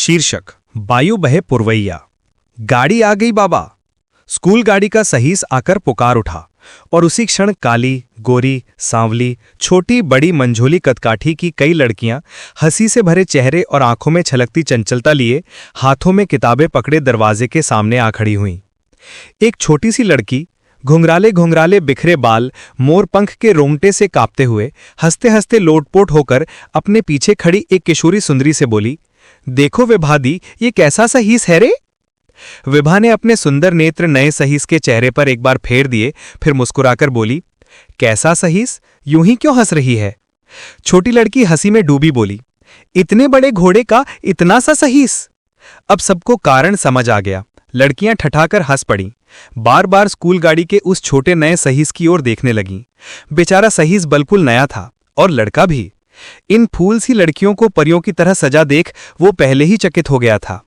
शीर्षक वायु बहे पुरवैया। गाड़ी आ गई बाबा। स्कूल गाड़ी का सहीस आकर पुकार उठा और उसी क्षण काली, गोरी, सांवली, छोटी बड़ी मंझोली कदकाठी की कई लड़कियां हंसी से भरे चेहरे और आंखों में छलकती चंचलता लिए हाथों में किताबें पकड़े दरवाजे के सामने आ खड़ी हुईं। एक छोटी सी लड़की घुंघराले घुंघराले बिखरे बाल, मोर पंख के रोंगटे से कांपते हुए हंसते हंसते लोटपोट होकर अपने पीछे खड़ी एक किशोरी सुंदरी से बोली, देखो विभा दी, ये कैसा सहीस है रे। विभा ने अपने सुंदर नेत्र नए सहीस के चेहरे पर एक बार फेर दिए, फिर मुस्कुराकर बोली, कैसा सहीस, यूं ही क्यों हंस रही है। छोटी लड़की हंसी में डूबी बोली, इतने बड़े घोड़े का इतना सा सहीस। अब सबको कारण समझ आ गया। लड़कियां ठठाकर हंस पड़ीं, बार बार स्कूल गाड़ी के उस छोटे नए सहीस की ओर देखने लगीं। बेचारा सहीस बिल्कुल नया था और लड़का भी। इन फूल सी लड़कियों को परियों की तरह सजा देख वो पहले ही चकित हो गया था।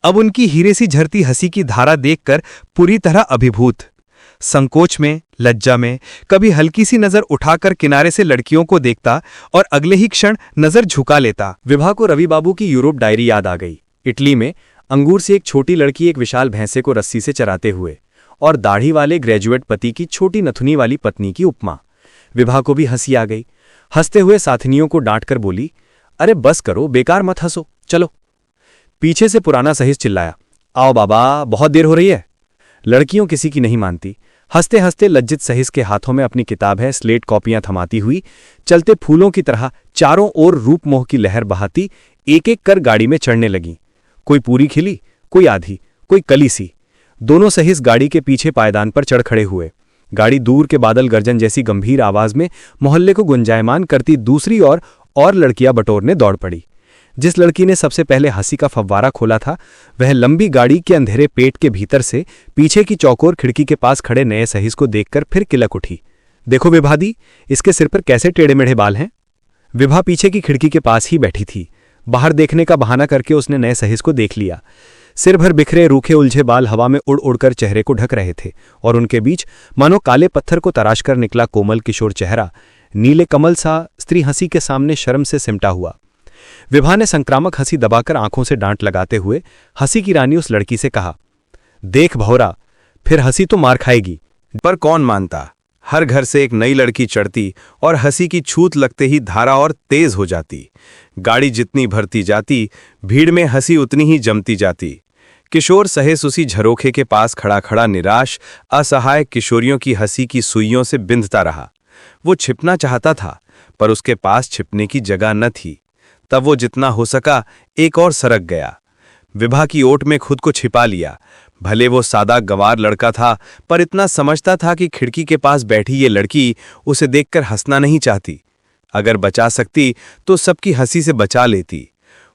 अब उनकी हीरे सी झरती हंसी की धारा देखकर पूरी तरह अभिभूत। संकोच में, लज्जा में कभी हल्की सी नजर उठाकर किनारे से लड़कियों को देखता और अगले ही क्षण नजर झुका लेता। विभा को रवि बाबू की यूरोप डायरी याद आ गई। इटली में अंगूर से एक छोटी लड़की एक विशाल भैंसे को रस्सी से चराते हुए, और दाढ़ी वाले ग्रेजुएट पति की छोटी नथुनी वाली पत्नी की उपमा। विभा को भी हंसी आ गई। हंसते हुए साथनियों को डांटकर बोली, अरे बस करो, बेकार मत हंसो, चलो। पीछे से पुराना सहीस चिल्लाया, आओ बाबा, बहुत देर हो रही है। लड़कियों किसी की नहीं मानती। हंसते हंसते लज्जित सहीस के हाथों में अपनी किताब है स्लेट कॉपियां थमाती हुई चलते फूलों की तरह चारों ओर रूप मोह की लहर बहाती एक एक कर गाड़ी में चढ़ने लगी। कोई पूरी खिली, कोई आधी, कोई कली सी। दोनों सहीस गाड़ी के पीछे पायदान पर चढ़ खड़े हुए। गाड़ी दूर के बादल गर्जन जैसी गंभीर आवाज में मोहल्ले को गुंजायमान करती दूसरी ओर और लड़कियां बटोरने दौड़ पड़ी। जिस लड़की ने सबसे पहले हंसी का फव्वारा खोला था, वह लंबी गाड़ी के अंधेरे पेट के भीतर से पीछे की चौकोर खिड़की के पास खड़े नए सहीस को देखकर फिर किलक उठी। देखो विभा दी, इसके सिर पर कैसे टेढ़े मेढ़े बाल हैं। विभा पीछे की खिड़की के पास ही बैठी थी। बाहर देखने का बहाना करके उसने नए सहीस को देख लिया। सिर भर बिखरे रूखे उलझे बाल हवा में उड़ उड़कर चेहरे को ढक रहे थे और उनके बीच मानो काले पत्थर को तराश कर निकला कोमल किशोर चेहरा नीले कमल सा स्त्री हंसी के सामने शर्म से सिमटा हुआ। विभा ने संक्रामक हंसी दबाकर आंखों से डांट लगाते हुए हंसी की रानी उस लड़की से कहा, देख भौरा, फिर हंसी तो मार खाएगी। पर कौन मानता। हर घर से एक नई लड़की चढ़ती और हंसी की छूत लगते ही धारा और तेज हो जाती। गाड़ी जितनी भरती जाती, भीड़ में हंसी उतनी ही जमती जाती। किशोर सहेस उसी झरोखे के पास खड़ा खड़ा निराश, असहाय किशोरियों की हंसी की सुइयों से बिंधता रहा। वो छिपना चाहता था, पर उसके पास छिपने की जगह न थी। तब वो जितना हो सका एक और सरक गया। विभा की ओट में खुद को छिपा लिया। भले वो सादा गंवार लड़का था, पर इतना समझता था कि खिड़की के पास बैठी ये लड़की उसे देखकर हंसना नहीं चाहती। अगर बचा सकती तो सबकी हंसी से बचा लेती।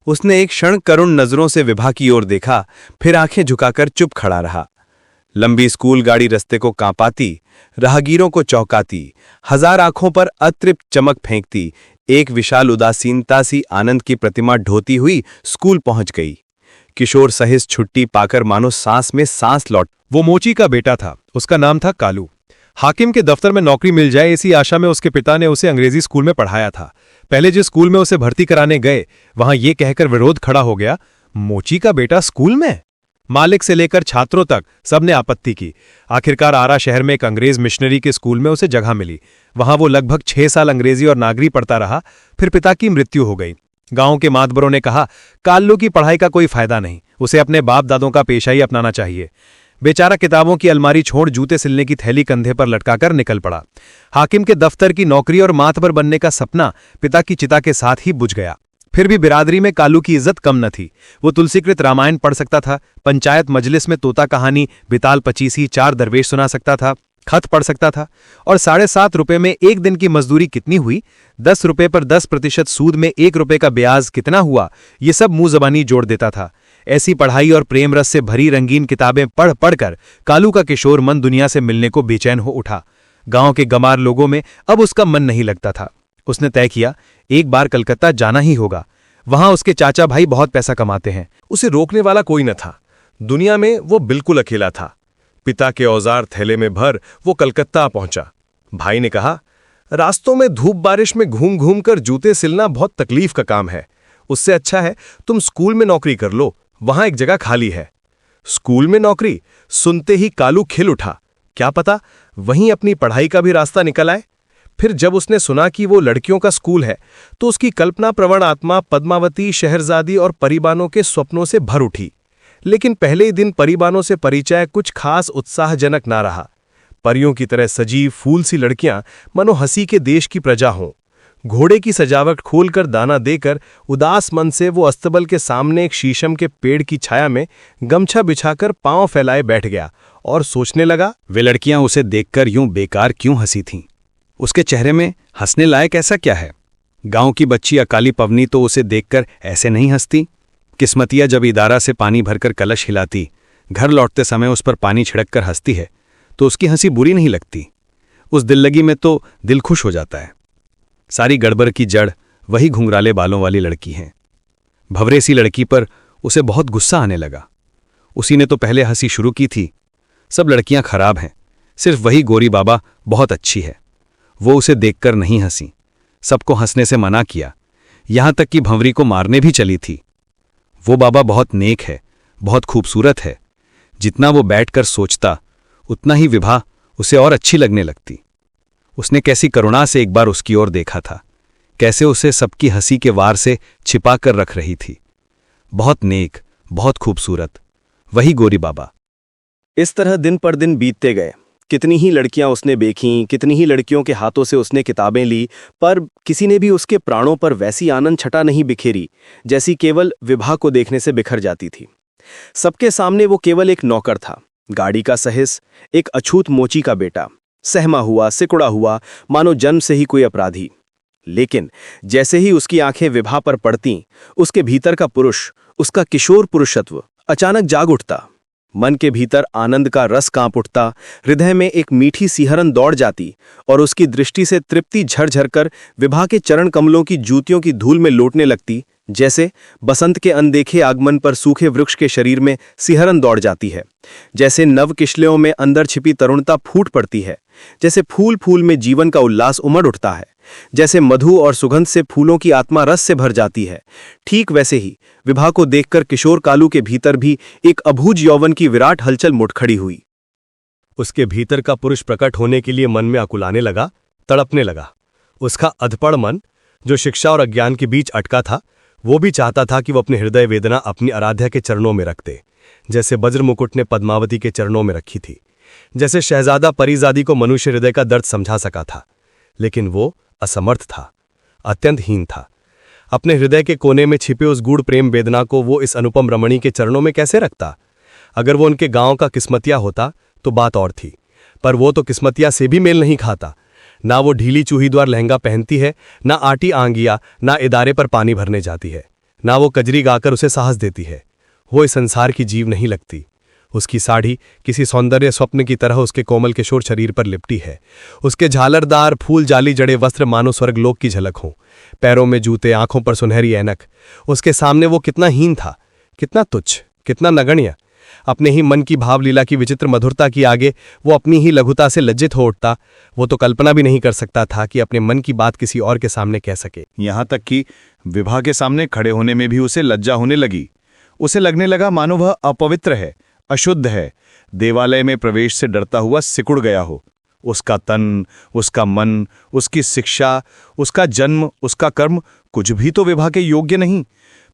उसने एक क्षण करुण नजरों से विभा की ओर देखा, फिर आंखें झुकाकर चुप खड़ा रहा। लंबी स्कूल गाड़ी रस्ते को कांपाती, राहगीरों को चौंकाती, हजार आंखों पर अतृप्त चमक फेंकती एक विशाल उदासीनता सी आनंद की प्रतिमा ढोती हुई स्कूल पहुंच गई। किशोर सहिस छुट्टी पाकर मानो सांस में सांस लौट। वो मोची का बेटा था। उसका नाम था कालू। हाकिम के दफ्तर में नौकरी मिल जाए इसी आशा में उसके पिता ने उसे अंग्रेजी स्कूल में पढ़ाया था। पहले जिस स्कूल में उसे भर्ती कराने गए, वहां ये कहकर विरोध खड़ा हो गया, मोची का बेटा स्कूल में। मालिक से लेकर छात्रों तक सबने आपत्ति की। आखिरकार आरा शहर में एक अंग्रेज मिशनरी के स्कूल में उसे जगह मिली। वहां वो लगभग 6 साल अंग्रेजी और नागरी पढ़ता रहा। फिर पिता की मृत्यु हो गई। गांव के मातबरों ने कहा, काल्लू की पढ़ाई का कोई फायदा नहीं, उसे अपने बाप दादों का पेशा ही अपनाना चाहिए। बेचारा किताबों की अलमारी छोड़ जूते सिलने की थैली कंधे पर लटकाकर निकल पड़ा। हाकिम के दफ्तर की नौकरी और मातबर बनने का सपना पिता की चिता के साथ ही बुझ गया। फिर भी बिरादरी में कालू की इज्जत कम न थी। वो तुलसीकृत रामायण पढ़ सकता था, पंचायत मजलिस में तोता कहानी, बिताल पचीसी, 4 दरवेश सुना सकता था, खत पढ़ सकता था। और 7.5 रुपए में एक दिन की मजदूरी कितनी हुई, 10 रुपए पर 10% सूद में 1 रुपए का ब्याज कितना हुआ, ये सब मुंह जबानी जोड़ देता था। ऐसी पढ़ाई और प्रेम रस से भरी रंगीन किताबें पढ़ पढ़कर कालू का किशोर मन दुनिया से मिलने को बेचैन हो उठा। गांव के गमार लोगों में अब उसका मन नहीं लगता था। उसने तय किया, एक बार कलकत्ता जाना ही होगा। वहां उसके चाचा भाई बहुत पैसा कमाते हैं। उसे रोकने वाला कोई न था। दुनिया में वो बिल्कुल अकेला था। पिता के औजार थैले में भर वो कलकत्ता पहुंचा। भाई ने कहा, रास्तों में धूप बारिश में घूम घूम कर जूते सिलना बहुत तकलीफ का काम है। उससे अच्छा है तुम स्कूल में नौकरी कर लो, वहां एक जगह खाली है। स्कूल में नौकरी सुनते ही कालू खिल उठा। क्या पता वहीं अपनी पढ़ाई का भी रास्ता निकल आए। फिर जब उसने सुना कि वो लड़कियों का स्कूल है तो उसकी कल्पना प्रवण आत्मा पद्मावती, शहरजादी और परीबानों के स्वप्नों से भर उठी। लेकिन पहले ही दिन परीबानों से परिचय कुछ खास उत्साहजनक ना रहा। परियों की तरह सजीव फूल सी लड़कियां मनो हंसी के देश की प्रजा हों। घोड़े की सजावट खोलकर दाना देकर उदास मन से वो अस्तबल के सामने एक शीशम के पेड़ की छाया में गमछा बिछाकर पांव फैलाए बैठ गया और सोचने लगा, वे लड़कियां उसे देखकर यूं बेकार क्यों हंसी थीं? उसके चेहरे में हंसने लायक ऐसा क्या है? गांव की बच्ची अकाली पवनी तो उसे देखकर ऐसे नहीं हंसती। किस्मतिया जब इदारा से पानी भरकर कलश हिलाती, घर लौटते समय उस पर पानी छिड़क कर हंसती है तो उसकी हंसी बुरी नहीं लगती। उस दिल्लगी में तो दिल खुश हो जाता है। सारी गड़बड़ की जड़ वही घुंघराले बालों वाली लड़की है। भंवरे सी लड़की पर उसे बहुत गुस्सा आने लगा। उसी ने तो पहले हंसी शुरू की थी। सब लड़कियां खराब हैं, सिर्फ वही गोरी बाबा बहुत अच्छी है। वो उसे देखकर नहीं हंसी, सबको हंसने से मना किया, यहां तक कि भंवरी को मारने भी चली थी। वो बाबा बहुत नेक है, बहुत खूबसूरत है। जितना वो बैठकर सोचता उतना ही विभा उसे और अच्छी लगने लगती। उसने कैसी करुणा से एक बार उसकी ओर देखा था, कैसे उसे सबकी हंसी के वार से छिपा कर रख रही थी। बहुत नेक, बहुत खूबसूरत, वही गोरी बाबा। इस तरह दिन पर दिन बीतते गए। कितनी ही लड़कियां उसने देखीं, कितनी ही लड़कियों के हाथों से उसने किताबें ली, पर किसी ने भी उसके प्राणों पर वैसी आनंद छटा नहीं बिखेरी जैसी केवल विभा को देखने से बिखर जाती थी। सबके सामने वो केवल एक नौकर था, गाड़ी का सहिस, एक अछूत मोची का बेटा, सहमा हुआ, सिकुड़ा हुआ, मानो जन्म से ही कोई अपराधी। लेकिन जैसे ही उसकी आंखें विभा पर पड़तीं, उसके भीतर का पुरुष, उसका किशोर पुरुषत्व अचानक जाग उठता। मन के भीतर आनंद का रस कांप उठता, हृदय में एक मीठी सिहरन दौड़ जाती और उसकी दृष्टि से तृप्ति झरझर कर विभा के चरण कमलों की जूतियों की धूल में लौटने लगती, जैसे बसंत के अनदेखे आगमन पर सूखे वृक्ष के शरीर में सिहरन दौड़ जाती है, जैसे नव किशलियों में अंदर छिपी तरुणता फूट पड़ती है, जैसे फूल फूल में जीवन का उल्लास उमड़ उठता है, जैसे मधु और सुगंध से फूलों की आत्मा रस से भर जाती है। ठीक वैसे ही विभा को देखकर किशोर कालू के भीतर भी एक अबूझ यौवन की विराट हलचल मुड़ खड़ी हुई। उसके भीतर का पुरुष प्रकट होने के लिए मन में आकुलाने लगा, तड़पने लगा। उसका अधपड़ मन, जो शिक्षा और अज्ञान के बीच अटका था, वो भी चाहता था कि वो अपने हृदय वेदना अपनी आराध्या के चरणों में रख दे, जैसे वज्र मुकुट ने पद्मावती के चरणों में रखी थी, जैसे शहजादा परीजादी को मनुष्य हृदय का दर्द समझा सका था। लेकिन वो असमर्थ था, अत्यंत हीन था। अपने हृदय के कोने में छिपे उस गूढ़ प्रेम वेदना को वो इस अनुपम रमणी के चरणों में कैसे रखता? अगर वो उनके गांव का किस्मतिया होता तो बात और थी, पर वो तो किस्मतिया से भी मेल नहीं खाता। ना वो ढीली चूहीद्वार लहंगा पहनती है, ना आटी आंगिया, ना इदारे पर पानी भरने जाती है, ना वो कजरी गाकर उसे साहस देती है। वो इस संसार की जीव नहीं लगती। उसकी साड़ी किसी सौंदर्य स्वप्न की तरह उसके कोमल किशोर शरीर पर लिपटी है। उसके झालरदार फूल जाली जड़े वस्त्र मानो स्वर्गलोक की झलक हों, पैरों में जूते, आंखों पर सुनहरी ऐनक। उसके सामने वो कितना हीन था, कितना तुच्छ, कितना नगण्य। अपने ही मन की भावलीला की विचित्र मधुरता की आगे वो अपनी ही लघुता से लज्जित हो उठता। वो तो कल्पना भी नहीं कर सकता था कि अपने मन की बात किसी और के सामने कह सके। यहां तक कि विभा के सामने खड़े होने में भी उसे लज्जा होने लगी। उसे लगने लगा मानो वह अपवित्र है, अशुद्ध है, देवालय में प्रवेश से डरता हुआ सिकुड़ गया हो। उसका तन, उसका मन, उसकी शिक्षा, उसका जन्म, उसका कर्म कुछ भी तो विभा के योग्य नहीं।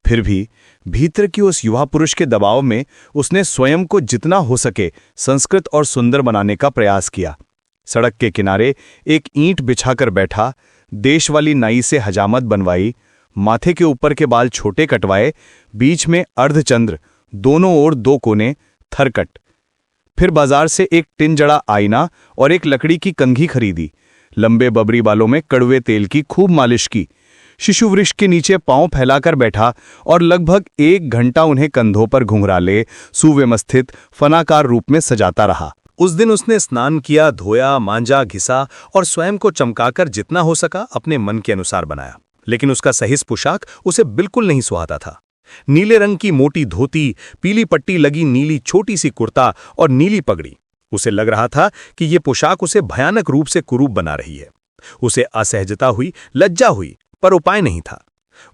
फिर भी भीतर की उस युवा पुरुष के दबाव में उसने स्वयं को जितना हो सके संस्कृत और सुंदर बनाने का प्रयास किया। सड़क के किनारे एक ईंट बिछाकर बैठा, देश वाली नाई से हजामत बनवाई, माथे के ऊपर के बाल छोटे कटवाए, बीच में अर्धचंद्र, दोनों ओर 2 कोने, थरकट। फिर बाजार से एक टिन जड़ा आईना और एक लकड़ी की कंघी खरीदी। लंबे बबरी बालों में कड़वे तेल की खूब मालिश की। शिशु वृक्ष के नीचे पांव फैलाकर बैठा और लगभग 1 घंटा उन्हें कंधों पर घुंघराले, सुव्यवस्थित फनाकार रूप में सजाता रहा। उस दिन उसने स्नान किया, धोया, मांजा, घिसा और स्वयं को चमकाकर जितना हो सका अपने मन के अनुसार बनाया। लेकिन उसका सहिस पोशाक उसे बिल्कुल नहीं सुहाता था। नीले रंग की मोटी धोती, पीली पट्टी लगी नीली छोटी सी कुर्ता और नीली पगड़ी। उसे लग रहा था कि ये पोशाक उसे भयानक रूप से कुरूप बना रही है। उसे असहजता हुई, लज्जा हुई, पर उपाय नहीं था।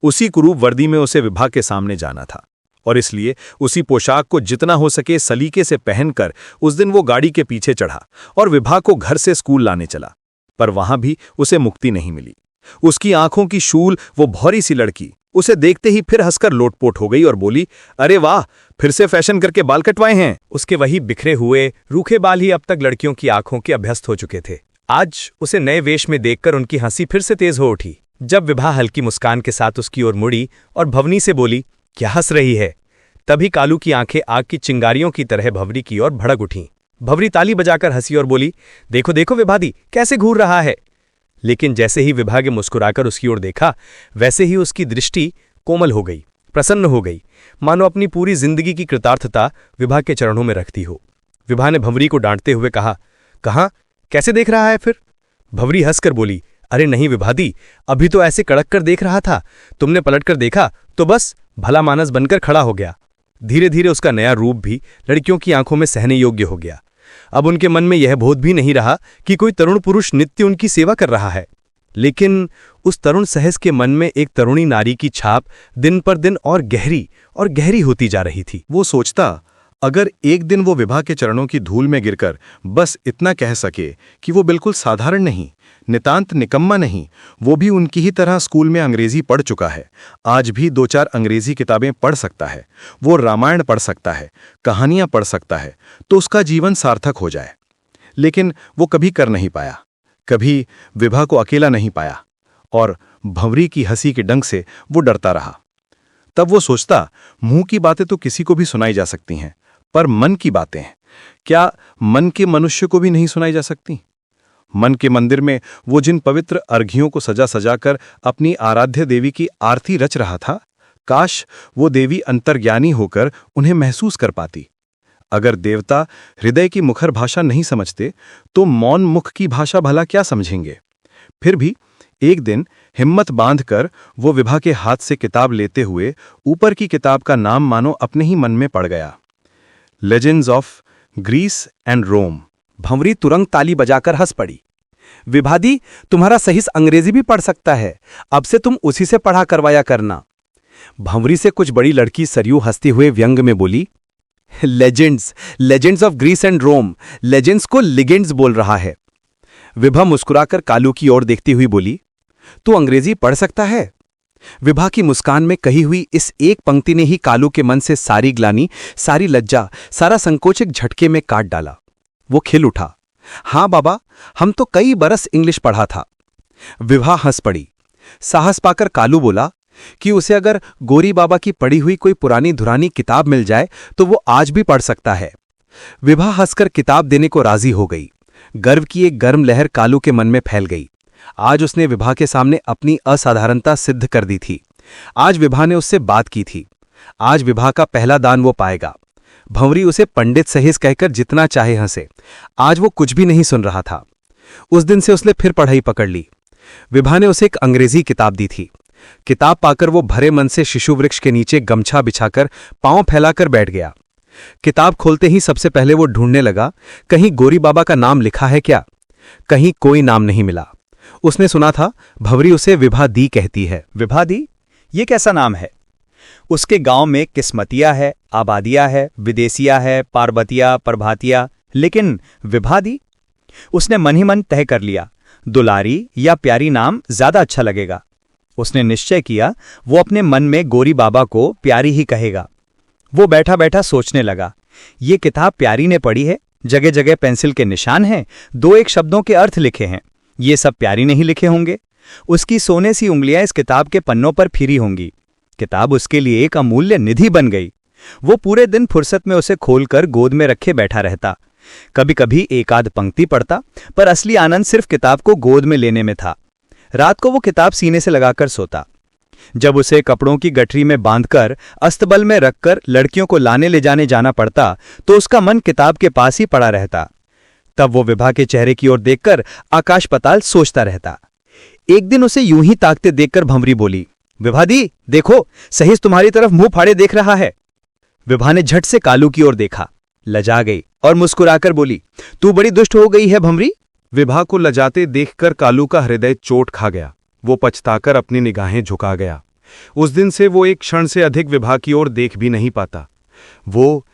उसी कुरूप वर्दी में उसे विभा के सामने जाना था और इसलिए उसी पोशाक को जितना हो सके सलीके से पहनकर उस दिन वो गाड़ी के पीछे चढ़ा और विभा को घर से स्कूल लाने चला। पर वहां भी उसे मुक्ति नहीं मिली। उसकी आंखों की शूल वो भौरी सी लड़की उसे देखते ही फिर हंसकर लोटपोट हो गई और बोली, अरे वाह, फिर से फैशन करके बाल कटवाए हैं। उसके वही बिखरे हुए रूखे बाल ही अब तक लड़कियों की आंखों के अभ्यस्त हो चुके थे। आज उसे नए वेश में देखकर उनकी हंसी फिर से तेज हो उठी। जब विभा हल्की मुस्कान के साथ उसकी ओर मुड़ी और भवनी से बोली, क्या हंस रही है, तभी कालू की आंखें आग की चिंगारियों की तरह भवरी की ओर भड़क उठीं। भवरी ताली बजाकर हंसी और बोली, देखो देखो विभादी कैसे घूर रहा है। लेकिन जैसे ही विभा के मुस्कुराकर उसकी ओर देखा, वैसे ही उसकी दृष्टि कोमल हो गई, प्रसन्न हो गई, मानो अपनी पूरी जिंदगी की कृतार्थता विभा के चरणों में रखती हो। विभा ने भंवरी को डांटते हुए कहा, कहाँ, कैसे देख रहा है फिर? भंवरी हंसकर बोली, अरे नहीं विभादी, अभी तो ऐसे कड़क कर देख रहा था, तुमने पलटकर देखा तो बस भला मानस बनकर खड़ा हो गया। धीरे धीरे उसका नया रूप भी लड़कियों की आंखों में सहने योग्य हो गया। अब उनके मन में यह बोध भी नहीं रहा कि कोई तरुण पुरुष नित्य उनकी सेवा कर रहा है। लेकिन उस तरुण सहस के मन में एक तरुणी नारी की छाप दिन पर दिन और गहरी होती जा रही थी। वो सोचता, अगर एक दिन वो विभा के चरणों की धूल में गिरकर बस इतना कह सके कि वो बिल्कुल साधारण नहीं, नितांत निकम्मा नहीं, वो भी उनकी ही तरह स्कूल में अंग्रेजी पढ़ चुका है, आज भी 2-4 अंग्रेजी किताबें पढ़ सकता है, वो रामायण पढ़ सकता है, कहानियां पढ़ सकता है, तो उसका जीवन सार्थक हो जाए। लेकिन वो कभी कर नहीं पाया, कभी विभा को अकेला नहीं पाया और भंवरी की हंसी के डंक से वो डरता रहा। तब वो सोचता, मुंह की बातें तो किसी को भी सुनाई जा सकती हैं, पर मन की बातें क्या मन के मनुष्य को भी नहीं सुनाई जा सकती? मन के मंदिर में वो जिन पवित्र अर्घियों को सजा सजाकर अपनी आराध्य देवी की आरती रच रहा था, काश वो देवी अंतर्ज्ञानी होकर उन्हें महसूस कर पाती। अगर देवता हृदय की मुखर भाषा नहीं समझते तो मौन मुख की भाषा भला क्या समझेंगे? फिर भी एक दिन हिम्मत बांधकर वो विभा के हाथ से किताब लेते हुए ऊपर की किताब का नाम मानो अपने ही मन में पड़ गया, लेजेंड्स ऑफ ग्रीस एंड रोम। भंवरी तुरंत ताली बजाकर हंस पड़ी। विभादी, तुम्हारा सहीस अंग्रेजी भी पढ़ सकता है, अब से तुम उसी से पढ़ा करवाया करना। भंवरी से कुछ बड़ी लड़की सरयू हंसते हुए व्यंग में बोली, legends of Greece and Rome, legends को लिगेंड्स बोल रहा है। विभा मुस्कुराकर कालू की ओर देखती हुई बोली, तू अंग्रेजी पढ़ सकता है? विभा की मुस्कान में कही हुई इस एक पंक्ति ने ही कालू के मन से सारी ग्लानि, सारी लज्जा, सारा संकोच एक झटके में काट डाला। वो खिल उठा, हां बाबा, हम तो कई बरस इंग्लिश पढ़ा था। विभा हंस पड़ी। साहस पाकर कालू बोला कि उसे अगर गोरी बाबा की पढ़ी हुई कोई पुरानी धुरानी किताब मिल जाए तो वो आज भी पढ़ सकता है। विभा हंसकर किताब देने को राजी हो गई। गर्व की एक गर्म लहर कालू के मन में फैल गई। आज उसने विभा के सामने अपनी असाधारणता सिद्ध कर दी थी। आज विभा ने उससे बात की थी। आज विभा का पहला दान वो पाएगा। भंवरी उसे पंडित सहेज कहकर जितना चाहे हंसे, आज वो कुछ भी नहीं सुन रहा था। उस दिन से उसने फिर पढ़ाई पकड़ ली। विभा ने उसे एक अंग्रेजी किताब दी थी। किताब पाकर वो भरे मन से शिशु वृक्ष के नीचे गमछा बिछाकर पांव फैलाकर बैठ गया। किताब खोलते ही सबसे पहले वो ढूंढने लगा, कहीं गोरी बाबा का नाम लिखा है क्या? कहीं कोई नाम नहीं मिला। उसने सुना था भंवरी उसे विभा दी कहती है। विभा दी, ये कैसा नाम है? उसके गांव में किस्मतिया है, आबादिया है, विदेसिया है, पार्वतिया, प्रभातिया, लेकिन विभा दी? उसने मन ही मन तय कर लिया, दुलारी या प्यारी नाम ज्यादा अच्छा लगेगा। उसने निश्चय किया वो अपने मन में गोरी बाबा को प्यारी ही कहेगा। वो बैठा बैठा सोचने लगा, ये किताब प्यारी ने पढ़ी है, जगह जगह पेंसिल के निशान हैं, 2-1 शब्दों के अर्थ लिखे हैं, ये सब प्यारी नहीं लिखे होंगे। उसकी सोने सी उंगलियां इस किताब के पन्नों पर फिरी होंगी। किताब उसके लिए एक अमूल्य निधि बन गई। वो पूरे दिन फुर्सत में उसे खोलकर गोद में रखे बैठा रहता। कभी कभी एक आध पंक्ति पढ़ता, पर असली आनंद सिर्फ किताब को गोद में लेने में था। रात को वो किताब सीने से लगाकर सोता। जब उसे कपड़ों की गठरी में बांधकर अस्तबल में रखकर लड़कियों को लाने ले जाने जाना पड़ता, तो उसका मन किताब के पास ही पड़ा रहता। तब वो विभा के चेहरे की ओर देखकर आकाश पताल सोचता रहता। एक दिन उसे यूं ही ताकते देखकर भंवरी बोली, विभा दी, देखो सहीस तुम्हारी तरफ मुंह फाड़े देख रहा है। विभा ने झट से कालू की ओर देखा, लजा गई और मुस्कुराकर बोली, तू बड़ी दुष्ट हो गई है भंवरी। विभा को लजाते देखकर कालू का हृदय चोट खा गया। वो पछताकर अपनी निगाहें झुका गया। उस दिन से वो एक क्षण से अधिक विभा की ओर देख भी नहीं पाता। वो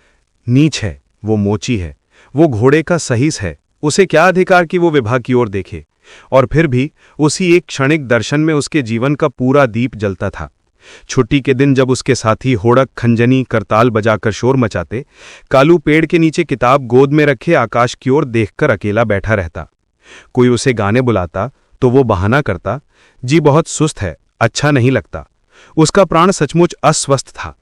नीच है, वो मोची है, वो घोड़े का सहीस है, उसे क्या अधिकार कि वो विभा की ओर देखे। और फिर भी उसी एक क्षणिक दर्शन में उसके जीवन का पूरा दीप जलता था। छुट्टी के दिन जब उसके साथी होड़क, खंजनी, करताल बजाकर शोर मचाते, कालू पेड़ के नीचे किताब गोद में रखे आकाश की ओर देखकर अकेला बैठा रहता। कोई उसे गाने बुलाता तो वो बहाना करता, जी बहुत सुस्त है, अच्छा नहीं लगता। उसका प्राण सचमुच अस्वस्थ था।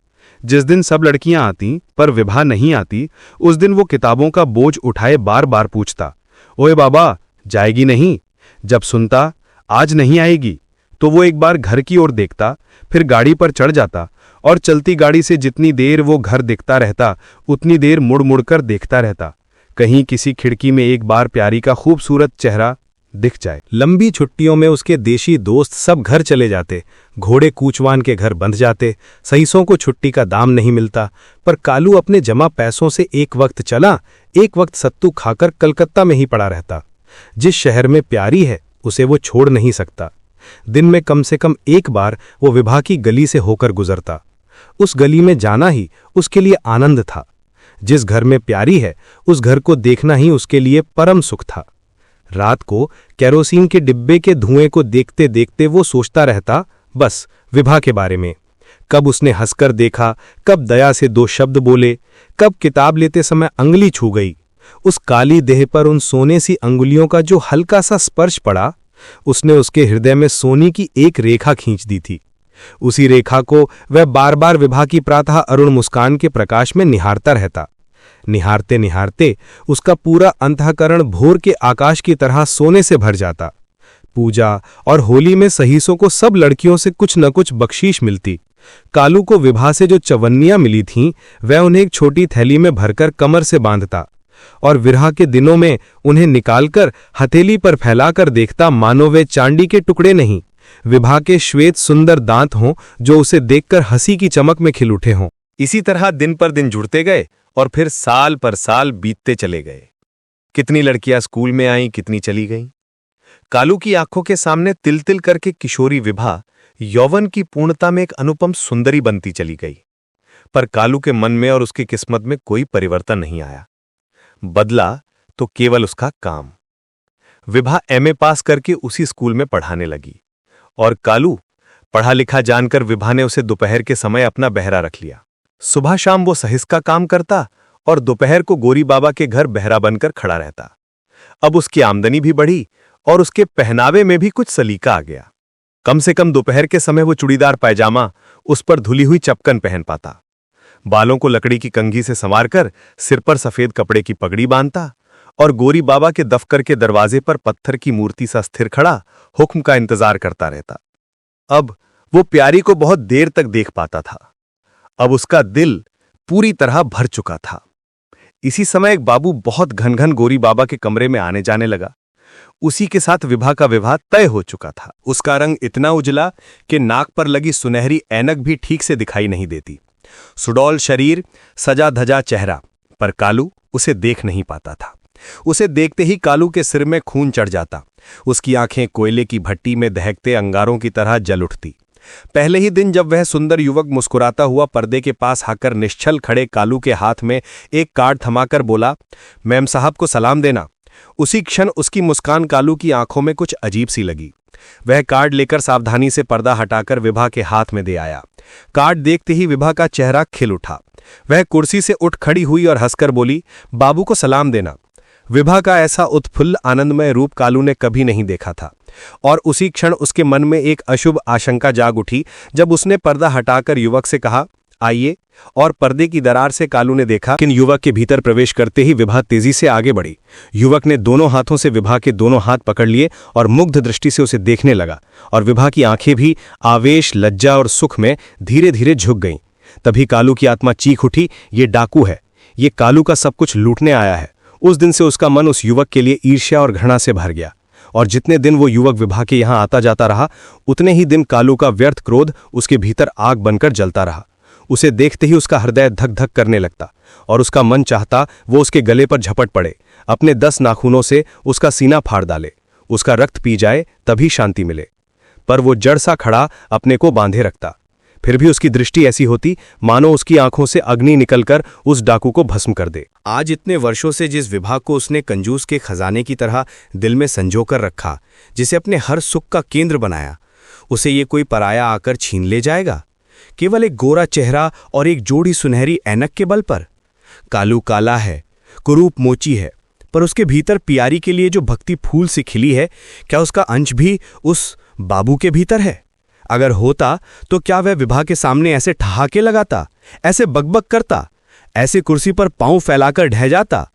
जिस दिन सब लड़कियां आती पर विभा नहीं आती, उस दिन वो किताबों का बोझ उठाए बार बार पूछता, ओए बाबा, जाएगी नहीं? जब सुनता आज नहीं आएगी तो वो एक बार घर की ओर देखता, फिर गाड़ी पर चढ़ जाता और चलती गाड़ी से जितनी देर वो घर दिखता रहता उतनी देर मुड़ मुड़कर देखता रहता, कहीं किसी खिड़की में एक बार प्यारी का खूबसूरत चेहरा दिख जाए। लंबी छुट्टियों में उसके देशी दोस्त सब घर चले जाते, घोड़े कूचवान के घर बंध जाते, सहीसों को छुट्टी का दाम नहीं मिलता, पर कालू अपने जमा पैसों से एक वक्त चला, एक वक्त सत्तू खाकर कलकत्ता में ही पड़ा रहता। जिस शहर में प्यारी है उसे वो छोड़ नहीं सकता। दिन में कम से कम एक बार वो विभा की गली से होकर गुजरता। उस गली में जाना ही उसके लिए आनंद था। जिस घर में प्यारी है उस घर को देखना ही उसके लिए परम सुख था। रात को कैरोसिन के डिब्बे के धुएं को देखते देखते वो सोचता रहता बस विभा के बारे में। कब उसने हंसकर देखा, कब दया से दो शब्द बोले, कब किताब लेते समय अंगुली छू गई। उस काली देह पर उन सोने सी अंगुलियों का जो हल्का सा स्पर्श पड़ा, उसने उसके हृदय में सोने की एक रेखा खींच दी थी। उसी रेखा को वह बार बार विभा की प्रातः अरुण मुस्कान के प्रकाश में निहारता रहता। निहारते निहारते उसका पूरा अंतःकरण भोर के आकाश की तरह सोने से भर जाता। पूजा और होली में सहीसों को सब लड़कियों से कुछ न कुछ बख्शीश मिलती। कालू को विभा से जो चवन्नियां मिली थीं, वह उन्हें एक छोटी थैली में भरकर कमर से बांधता और विरह के दिनों में उन्हें निकालकर हथेली पर फैलाकर देखता, मानो वे चांदी के टुकड़े नहीं, विभा के श्वेत सुंदर दांत हों जो उसे देखकर हंसी की चमक में खिल उठे हों। इसी तरह दिन पर दिन जुड़ते गए और फिर साल पर साल बीतते चले गए। कितनी लड़कियां स्कूल में आईं, कितनी चली गईं। कालू की आंखों के सामने तिल तिल करके किशोरी विभा यौवन की पूर्णता में एक अनुपम सुंदरी बनती चली गई। पर कालू के मन में और उसकी किस्मत में कोई परिवर्तन नहीं आया। बदला तो केवल उसका काम। विभा एमए पास करके उसी स्कूल में पढ़ाने लगी और कालू पढ़ा लिखा जानकर विभा ने उसे दोपहर के समय अपना बहरा रख लिया। सुबह शाम वो सहिस का काम करता और दोपहर को गोरी बाबा के घर बहरा बनकर खड़ा रहता। अब उसकी आमदनी भी बढ़ी और उसके पहनावे में भी कुछ सलीका आ गया। कम से कम दोपहर के समय वो चूड़ीदार पायजामा, उस पर धुली हुई चपकन पहन पाता। बालों को लकड़ी की कंघी से संवारकर सिर पर सफेद कपड़े की पगड़ी बांधता और गोरी बाबा के दफ्तर के दरवाजे पर पत्थर की मूर्ति सा स्थिर खड़ा हुक्म का इंतजार करता रहता। अब वो प्यारी को बहुत देर तक देख पाता था। अब उसका दिल पूरी तरह भर चुका था। इसी समय एक बाबू बहुत घन घन गोरी बाबा के कमरे में आने जाने लगा। उसी के साथ विभा का विवाह तय हो चुका था। उसका रंग इतना उजला कि नाक पर लगी सुनहरी ऐनक भी ठीक से दिखाई नहीं देती। सुडौल शरीर, सजा धजा चेहरा, पर कालू उसे देख नहीं पाता था। उसे देखते ही कालू के सिर में खून चढ़ जाता। उसकी आंखें कोयले की भट्टी में दहकते अंगारों की तरह जल उठती। पहले ही दिन जब वह सुंदर युवक मुस्कुराता हुआ पर्दे के पास आकर निश्चल खड़े कालू के हाथ में एक कार्ड थमाकर बोला, मैम साहब को सलाम देना, उसी क्षण उसकी मुस्कान कालू की आंखों में कुछ अजीब सी लगी। वह कार्ड लेकर सावधानी से पर्दा हटाकर विभा के हाथ में दे आया। कार्ड देखते ही विभा का चेहरा खिल उठा। वह कुर्सी से उठ खड़ी हुई और हंसकर बोली, बाबू को सलाम देना। विभा का ऐसा उत्फुल्ल आनंदमय रूप कालू ने कभी नहीं देखा था और उसी क्षण उसके मन में एक अशुभ आशंका जाग उठी जब उसने पर्दा हटाकर युवक से कहा, आइए। और पर्दे की दरार से कालू ने देखा कि युवक के भीतर प्रवेश करते ही विभा तेजी से आगे बढ़ी। युवक ने दोनों हाथों से विभा के दोनों हाथ पकड़ लिए और मुग्ध दृष्टि से उसे देखने लगा और विभा की आंखें भी आवेश, लज्जा और सुख में धीरे धीरे झुक गईं। तभी कालू की आत्मा चीख उठी, ये डाकू है, ये कालू का सब कुछ लूटने आया है। उस दिन से उसका मन उस युवक के लिए ईर्ष्या और घृणा से भर गया और जितने दिन वो युवक विभा के यहां आता जाता रहा, उतने ही दिन कालू का व्यर्थ क्रोध उसके भीतर आग बनकर जलता रहा। उसे देखते ही उसका हृदय धक धक करने लगता और उसका मन चाहता वो उसके गले पर झपट पड़े, अपने 10 नाखूनों से उसका सीना फाड़ डाले, उसका रक्त पी जाए तभी शांति मिले। पर वो जड़ सा खड़ा अपने को बांधे रखता। फिर भी उसकी दृष्टि ऐसी होती मानो उसकी आंखों से अग्नि निकलकर उस डाकू को भस्म कर दे। आज इतने वर्षों से जिस विभाग को उसने कंजूस के खजाने की तरह दिल में संजोकर रखा, जिसे अपने हर सुख का केंद्र बनाया, उसे ये कोई पराया आकर छीन ले जाएगा, केवल एक गोरा चेहरा और एक जोड़ी सुनहरी ऐनक के बल पर। कालू काला है, कुरूप मोची है, पर उसके भीतर प्यारी के लिए जो भक्ति फूल से खिली है, क्या उसका अंश भी उस बाबू के भीतर है? अगर होता तो क्या वह विभा के सामने ऐसे ठहाके लगाता, ऐसे बकबक करता, ऐसे कुर्सी पर पांव फैलाकर ढह जाता?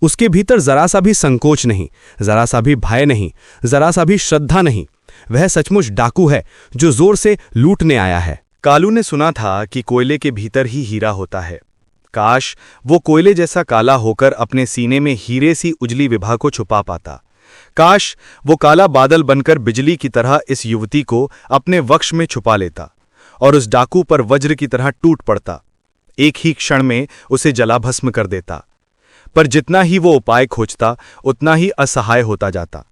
उसके भीतर जरा सा भी संकोच नहीं, जरा सा भी भय नहीं, जरा सा भी श्रद्धा नहीं। वह सचमुच डाकू है जो जोर से लूटने आया है। कालू ने सुना था कि कोयले के भीतर ही हीरा होता है। काश वो कोयले जैसा काला होकर अपने सीने में हीरे सी उजली विभा को छुपा पाता। काश वो काला बादल बनकर बिजली की तरह इस युवती को अपने वक्ष में छुपा लेता और उस डाकू पर वज्र की तरह टूट पड़ता, एक ही क्षण में उसे जला भस्म कर देता। पर जितना ही वो उपाय खोजता, उतना ही असहाय होता जाता।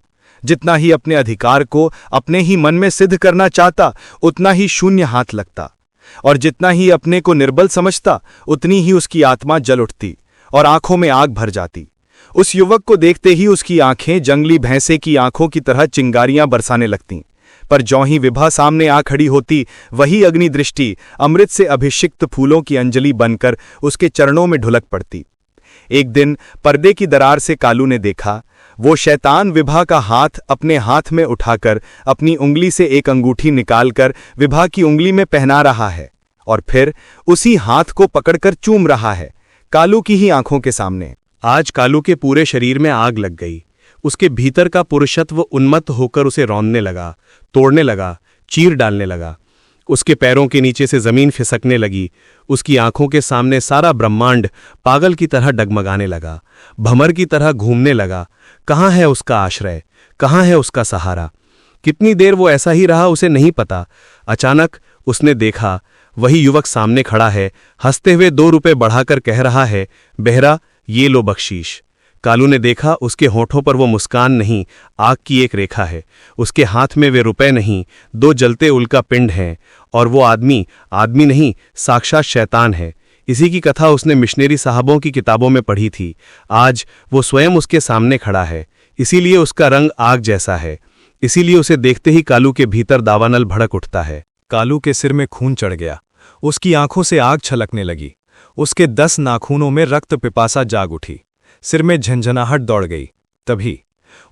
जितना ही अपने अधिकार को अपने ही मन में सिद्ध करना चाहता, उतना ही शून्य हाथ लगता। और जितना ही अपने को निर्बल समझता, उतनी ही उसकी आत्मा जल उठती और आंखों में आग भर जाती। उस युवक को देखते ही उसकी आंखें जंगली भैंसे की आंखों की तरह चिंगारियां बरसाने लगतीं। पर ज्यों ही विभा सामने आ खड़ी होती, वही अग्नि दृष्टि अमृत से अभिषिक्त फूलों की अंजलि बनकर उसके चरणों में ढुलक पड़ती। एक दिन पर्दे की दरार से कालू ने देखा, वो शैतान विभा का हाथ अपने हाथ में उठाकर अपनी उंगली से एक अंगूठी निकालकर विभा की उंगली में पहना रहा है और फिर उसी हाथ को पकड़कर चूम रहा है, कालू की ही आंखों के सामने। आज कालू के पूरे शरीर में आग लग गई। उसके भीतर का पुरुषत्व उन्मत्त होकर उसे रौंदने लगा, तोड़ने लगा, चीर डालने लगा। उसके पैरों के नीचे से जमीन खिसकने लगी। उसकी आंखों के सामने सारा ब्रह्मांड पागल की तरह डगमगाने लगा, भंवर की तरह घूमने लगा। कहाँ है उसका आश्रय, कहाँ है उसका सहारा? कितनी देर वो ऐसा ही रहा उसे नहीं पता। अचानक उसने देखा, वही युवक सामने खड़ा है, हंसते हुए 2 रुपए बढ़ाकर कह रहा है, बेहरा ये लो बख्शीश। कालू ने देखा, उसके होठों पर वो मुस्कान नहीं, आग की एक रेखा है। उसके हाथ में वे रुपए नहीं, 2 जलते उल्का पिंड हैं। और वो आदमी आदमी नहीं, साक्षात शैतान है। इसी की कथा उसने मिशनरी साहबों की किताबों में पढ़ी थी। आज वो स्वयं उसके सामने खड़ा है, इसीलिए उसका रंग आग जैसा है। इसीलिए उसे देखते ही कालू के भीतर दावानल भड़क उठता है। कालू के सिर में खून चढ़ गया, उसकी आंखों से आग छलकने लगी। उसके 10 नाखूनों में रक्त पिपासा जाग उठी, सिर में झंझनाहट दौड़ गई। तभी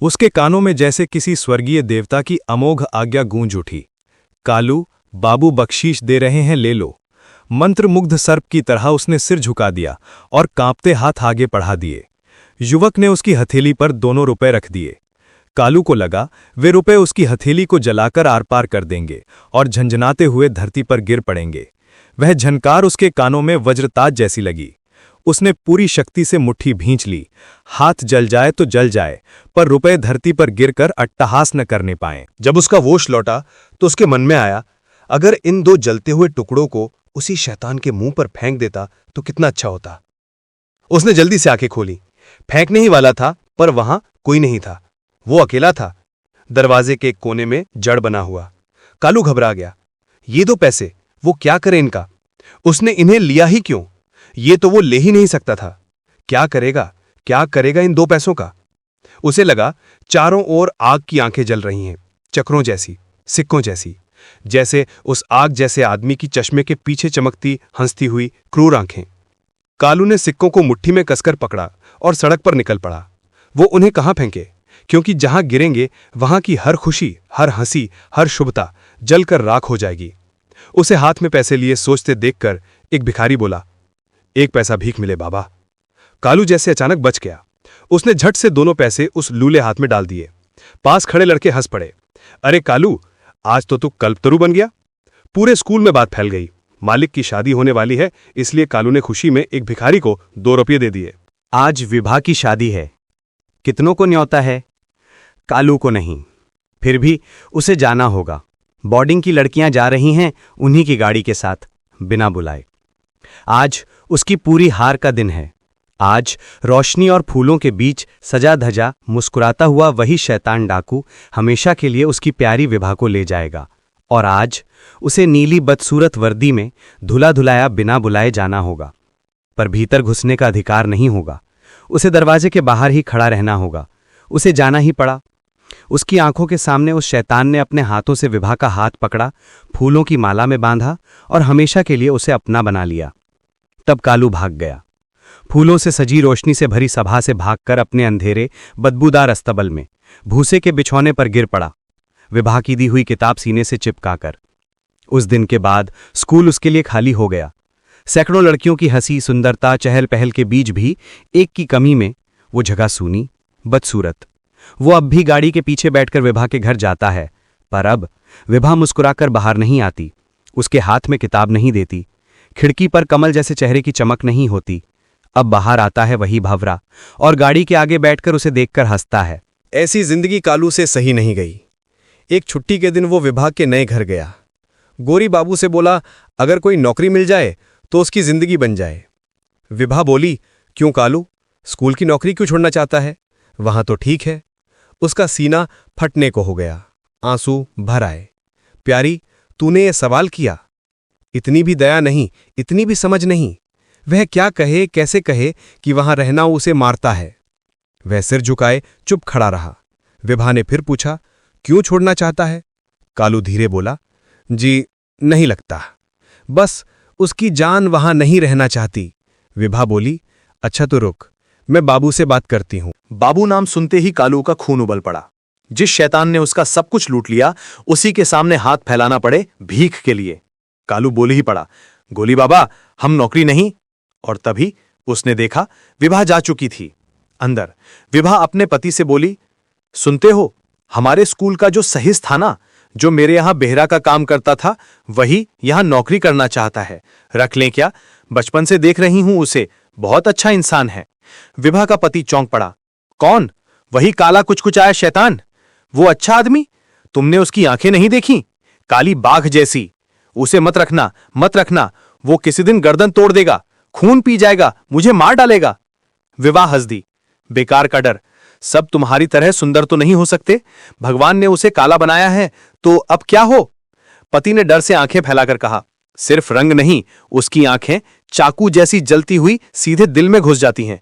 उसके कानों में जैसे किसी स्वर्गीय देवता की अमोघ आज्ञा गूंज उठी, कालू बाबू बख्शीश दे रहे हैं, ले लो। मंत्रमुग्ध सर्प की तरह उसने सिर झुका दिया और कांपते हाथ आगे बढ़ा दिए। युवक ने उसकी हथेली पर 2 रुपए रख दिए। कालू को लगा वे रुपए उसकी हथेली को जलाकर आर पार कर देंगे और झंझनाते हुए धरती पर गिर पड़ेंगे। वह झनकार उसके कानों में वज्रताज जैसी लगी। उसने पूरी शक्ति से मुट्ठी भींच ली। हाथ जल जाए तो जल जाए, पर रुपए धरती पर गिरकर अट्टहास न करने पाए। जब उसका होश लौटा तो उसके मन में आया, अगर इन 2 जलते हुए टुकड़ों को उसी शैतान के मुंह पर फेंक देता तो कितना अच्छा होता। उसने जल्दी से आंखें खोली। फेंकने ही वाला था, पर वहां कोई नहीं था। वो अकेला था, दरवाजे के एक कोने में जड़ बना हुआ। कालू घबरा गया। ये 2 पैसे, वो क्या करे इनका? उसने इन्हें लिया ही क्यों? ये तो वो ले ही नहीं सकता था। क्या करेगा इन 2 पैसों का? उसे लगा चारों ओर आग की आंखें जल रही हैं, चक्रों जैसी, सिक्कों जैसी, जैसे उस आग जैसे आदमी की चश्मे के पीछे चमकती हंसती हुई क्रूर आंखें। कालू ने सिक्कों को मुट्ठी में कसकर पकड़ा और सड़क पर निकल पड़ा। वो उन्हें कहाँ फेंके, क्योंकि जहां गिरेंगे वहां की हर खुशी, हर हंसी, हर शुभता जलकर राख हो जाएगी। उसे हाथ में पैसे लिए सोचते देखकर एक भिखारी बोला, 1 पैसा भीख मिले बाबा। कालू जैसे अचानक बच गया। उसने झट से दोनों पैसे उस लूले हाथ में डाल दिए। पास खड़े लड़के हंस पड़े, अरे कालू, आज तो तू कल्पतरू बन गया। पूरे स्कूल में बात फैल गई। मालिक की शादी होने वाली है, इसलिए कालू ने खुशी में एक भिखारी को 2 रुपये दे दिए। आज विभा की शादी है। कितनों को न्योता है? कालू को नहीं। फिर भी उसे जाना होगा। बोर्डिंग की लड़कियां जा रही हैं उन्हीं की गाड़ी के साथ, बिना बुलाए। आज उसकी पूरी हार का दिन है। आज रोशनी और फूलों के बीच सजा धजा मुस्कुराता हुआ वही शैतान डाकू हमेशा के लिए उसकी प्यारी विभा को ले जाएगा और आज उसे नीली बदसूरत वर्दी में धुला धुलाया बिना बुलाए जाना होगा। पर भीतर घुसने का अधिकार नहीं होगा। उसे दरवाजे के बाहर ही खड़ा रहना होगा। उसे जाना ही पड़ा। उसकी आंखों के सामने उस शैतान ने अपने हाथों से विभा का हाथ पकड़ा, फूलों की माला में बांधा और हमेशा के लिए उसे अपना बना लिया। तब कालू भाग गया, फूलों से सजी रोशनी से भरी सभा से भागकर अपने अंधेरे बदबूदार अस्तबल में भूसे के बिछौने पर गिर पड़ा, विभा की दी हुई किताब सीने से चिपकाकर। उस दिन के बाद स्कूल उसके लिए खाली हो गया। सैकड़ों लड़कियों की हंसी, सुंदरता, चहल पहल के बीच भी एक की कमी में वो जगह सूनी, बदसूरत। वो अब भी गाड़ी के पीछे बैठकर विभा के घर जाता है, पर अब विभा मुस्कुराकर बाहर नहीं आती, उसके हाथ में किताब नहीं देती, खिड़की पर कमल जैसे चेहरे की चमक नहीं होती। अब बाहर आता है वही भंवरा और गाड़ी के आगे बैठकर उसे देखकर हंसता है। ऐसी जिंदगी कालू से सही नहीं गई। एक छुट्टी के दिन वो विभा के नए घर गया। गोरी बाबू से बोला, अगर कोई नौकरी मिल जाए तो उसकी जिंदगी बन जाए। विभा बोली, क्यों कालू, स्कूल की नौकरी क्यों छोड़ना चाहता है? वहां तो ठीक है। उसका सीना फटने को हो गया, आंसू भर आए। प्यारी, तूने ये सवाल किया? इतनी भी दया नहीं, इतनी भी समझ नहीं। वह क्या कहे, कैसे कहे कि वहां रहना उसे मारता है। वह सिर झुकाए चुप खड़ा रहा। विभा ने फिर पूछा, क्यों छोड़ना चाहता है? कालू धीरे बोला, जी नहीं लगता, बस उसकी जान वहां नहीं रहना चाहती। विभा बोली, अच्छा तो रुक, मैं बाबू से बात करती हूं। बाबू नाम सुनते ही कालू का खून उबल पड़ा। जिस शैतान ने उसका सब कुछ लूट लिया, उसी के सामने हाथ फैलाना पड़े भीख के लिए। कालू बोल ही पड़ा, गोली बाबा, हम नौकरी नहीं। और तभी उसने देखा विभा जा चुकी थी अंदर। विभा अपने पति से बोली, सुनते हो, हमारे स्कूल का जो सहिस था ना, जो मेरे यहां बेहरा का काम करता था, वही यहां नौकरी करना चाहता है। रख लें क्या? बचपन से देख रही हूं उसे, बहुत अच्छा इंसान है। विभा का पति चौंक पड़ा। कौन? वही काला कुचकुचाया शैतान, वो अच्छा आदमी? तुमने उसकी आंखें नहीं देखी? काली बाघ जैसी। उसे मत रखना, मत रखना, वो किसी दिन गर्दन तोड़ देगा, खून पी जाएगा, मुझे मार डालेगा। विभा हंस दी। बेकार का डर, सब तुम्हारी तरह सुंदर तो नहीं हो सकते। भगवान ने उसे काला बनाया है, तो अब क्या हो? पति ने डर से आंखें फैलाकर कहा, सिर्फ रंग नहीं, उसकी आंखें चाकू जैसी जलती हुई सीधे दिल में घुस जाती हैं।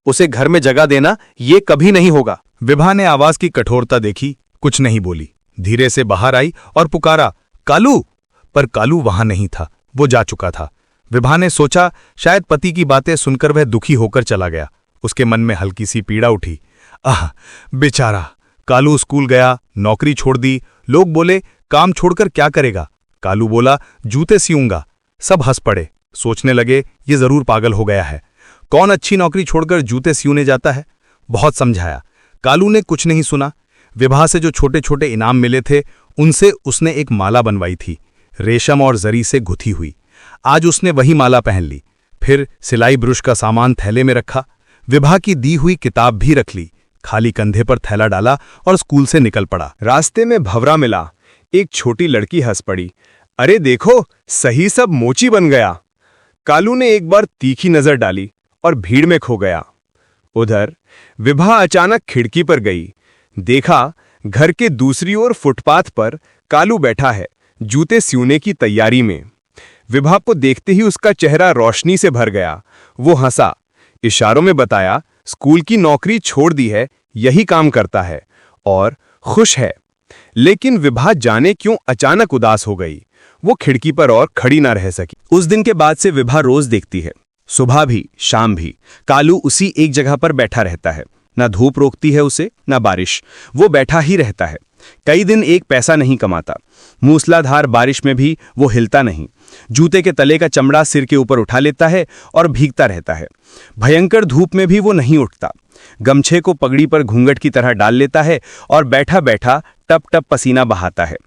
उसे घर में जगह देना ये कभी नहीं होगा। विभा ने आवाज की कठोरता देखी, कुछ नहीं बोली। धीरे से बाहर आई और पुकारा, कालू। पर कालू वहां नहीं था, वो जा चुका था। विभा ने सोचा शायद पति की बातें सुनकर वह दुखी होकर चला गया। उसके मन में हल्की सी पीड़ा उठी। आह, बेचारा कालू स्कूल गया, नौकरी छोड़ दी। लोग बोले, काम छोड़कर क्या करेगा? कालू बोला, जूते सियूंगा। सब हंस पड़े, सोचने लगे ये जरूर पागल हो गया है। कौन अच्छी नौकरी छोड़कर जूते सियूने जाता है? बहुत समझाया, कालू ने कुछ नहीं सुना। विभा से जो छोटे छोटे इनाम मिले थे, उनसे उसने एक माला बनवाई थी, रेशम और जरी से गुथी हुई। आज उसने वही माला पहन ली। फिर सिलाई ब्रुश का सामान थैले में रखा, विभा की दी हुई किताब भी रख ली, खाली कंधे पर थैला डाला और स्कूल से निकल पड़ा। रास्ते में भंवरा मिला। एक छोटी लड़की हंस पड़ी, अरे देखो, सही सब मोची बन गया। कालू ने एक बार तीखी नजर डाली और भीड़ में खो गया। उधर विभा अचानक खिड़की पर गई। देखा घर के दूसरी ओर फुटपाथ पर कालू बैठा है, जूते सियूने की तैयारी में। विभा को देखते ही उसका चेहरा रोशनी से भर गया। वो हंसा, इशारों में बताया, स्कूल की नौकरी छोड़ दी है, यही काम करता है और खुश है। लेकिन विभा जाने क्यों अचानक उदास हो गई। वो खिड़की पर और खड़ी ना रह सकी। उस दिन के बाद से विभा रोज देखती है, सुबह भी शाम भी कालू उसी एक जगह पर बैठा रहता है। ना धूप रोकती है उसे, ना बारिश, वो बैठा ही रहता है। कई दिन एक पैसा नहीं कमाता। मूसलाधार बारिश में भी वो हिलता नहीं। जूते के तले का चमड़ा सिर के ऊपर उठा लेता है और भीगता रहता है। भयंकर धूप में भी वो नहीं उठता। गमछे को पगड़ी पर घूंघट की तरह डाल लेता है और बैठा बैठा टप टप पसीना बहाता है।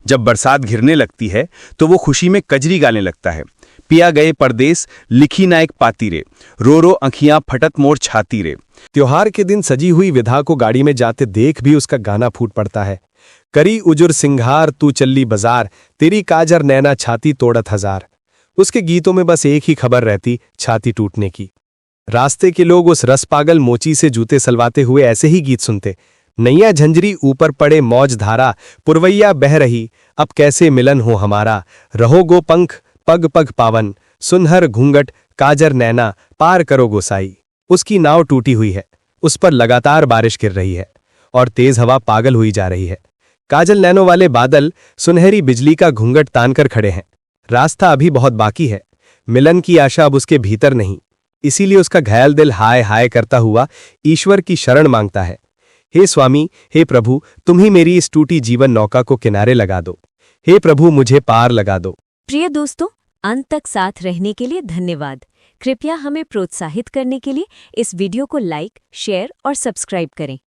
जब बरसात घिरने लगती है तो वो खुशी में कजरी गाने लगता है। पिया गए परदेस, लिखी ना एक पाती रे, रो रो अंखियां फटत मोर छाती रे। त्योहार के दिन सजी हुई विधा को गाड़ी में जाते देख भी उसका गाना फूट पड़ता है। करी उजुर सिंघार तू चल्ली बाजार, तेरी काजर नैना छाती तोड़त हजार। उसके गीतों में बस एक ही खबर रहती, छाती टूटने की। रास्ते के लोग उस रस पागल मोची से जूते सलवाते हुए ऐसे ही गीत सुनते, नैया झंझरी ऊपर पड़े मौज धारा, पुरवैया बह रही, अब कैसे मिलन हो हमारा। रहो गो पंख पग पग पावन, सुनहर घूंघट काजर नैना, पार करो गोसाई। उसकी नाव टूटी हुई है, उस पर लगातार बारिश गिर रही है और तेज हवा पागल हुई जा रही है। काजल नैनों वाले बादल सुनहरी बिजली का घूंघट तानकर खड़े हैं। रास्ता अभी बहुत बाकी है, मिलन की आशा अब उसके भीतर नहीं, इसीलिए उसका घायल दिल हाय हाय करता हुआ ईश्वर की शरण मांगता है। हे स्वामी, हे प्रभु, तुम ही मेरी इस टूटी जीवन नौका को किनारे लगा दो। हे प्रभु, मुझे पार लगा दो। प्रिय दोस्तों, अंत तक साथ रहने के लिए धन्यवाद। कृपया हमें प्रोत्साहित करने के लिए इस वीडियो को लाइक, शेयर और सब्सक्राइब करें।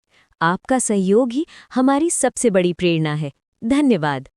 आपका सहयोग ही हमारी सबसे बड़ी प्रेरणा है। धन्यवाद।